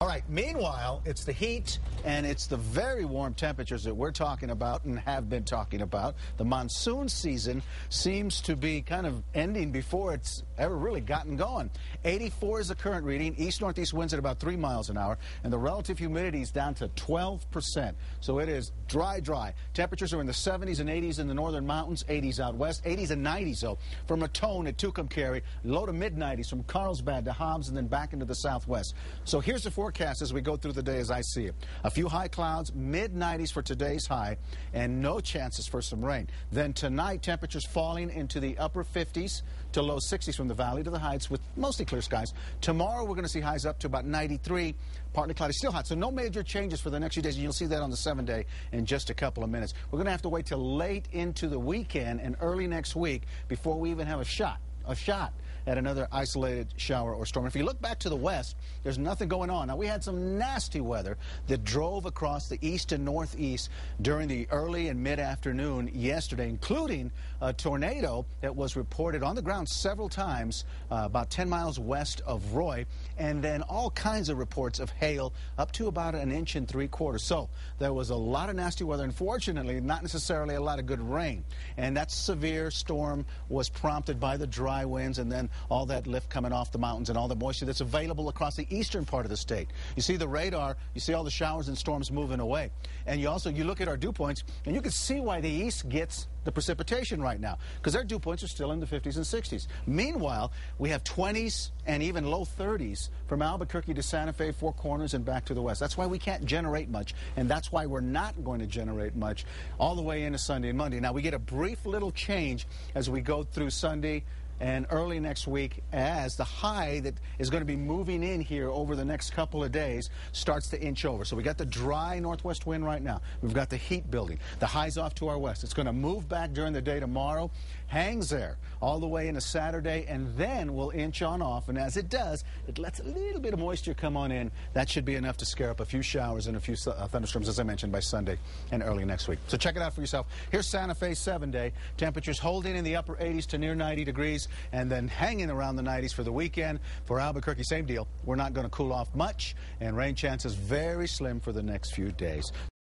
All right, meanwhile, it's the heat and it's the very warm temperatures that we're talking about and have been talking about. The monsoon season seems to be kind of ending before it's ever really gotten going. 84 is the current reading, east-northeast winds at about 3 miles an hour, and the relative humidity is down to 12%. So it is dry. Temperatures are in the 70s and 80s in the northern mountains, 80s out west, 80s and 90s, though, from Raton at Tucumcari, low to mid-90s from Carlsbad to Hobbs, and then back into the southwest. So here's the forecast as we go through the day as I see it. A few high clouds, mid-90s for today's high, and no chances for some rain. Then tonight, temperatures falling into the upper 50s to low 60s from the valley to the heights with mostly clear skies. Tomorrow, we're going to see highs up to about 93, partly cloudy, still hot. So no major changes for the next few days, and you'll see that on the 7-day in just a couple of minutes. We're going to have to wait till late into the weekend and early next week before we even have a shot at another isolated shower or storm. If you look back to the west, there's nothing going on. Now, we had some nasty weather that drove across the east and northeast during the early and mid-afternoon yesterday, including a tornado that was reported on the ground several times about 10 miles west of Roy, and then all kinds of reports of hail up to about 1 3/4 inches. So there was a lot of nasty weather. Unfortunately, not necessarily a lot of good rain. And that severe storm was prompted by the dry winds and then all that lift coming off the mountains and all the moisture that's available across the eastern part of the state. You see the radar, you see all the showers and storms moving away. And you look at our dew points, and you can see why the east gets the precipitation right now, because their dew points are still in the 50s and 60s. Meanwhile, we have 20s and even low 30s from Albuquerque to Santa Fe, Four Corners, and back to the west. That's why we can't generate much, and that's why we're not going to generate much all the way into Sunday and Monday. Now, we get a brief little change as we go through Sunday and early next week as the high that is going to be moving in here over the next couple of days starts to inch over. So we got the dry northwest wind right now. We've got the heat building. The high's off to our west. It's going to move back during the day tomorrow, hangs there all the way into Saturday, and then will inch on off. And as it does, it lets a little bit of moisture come on in. That should be enough to scare up a few showers and a few thunderstorms, as I mentioned, by Sunday and early next week. So check it out for yourself. Here's Santa Fe 7-day. Temperatures holding in the upper 80s to near 90 degrees. And then hanging around the 90s for the weekend. For Albuquerque, same deal. We're not going to cool off much, and rain chances very slim for the next few days.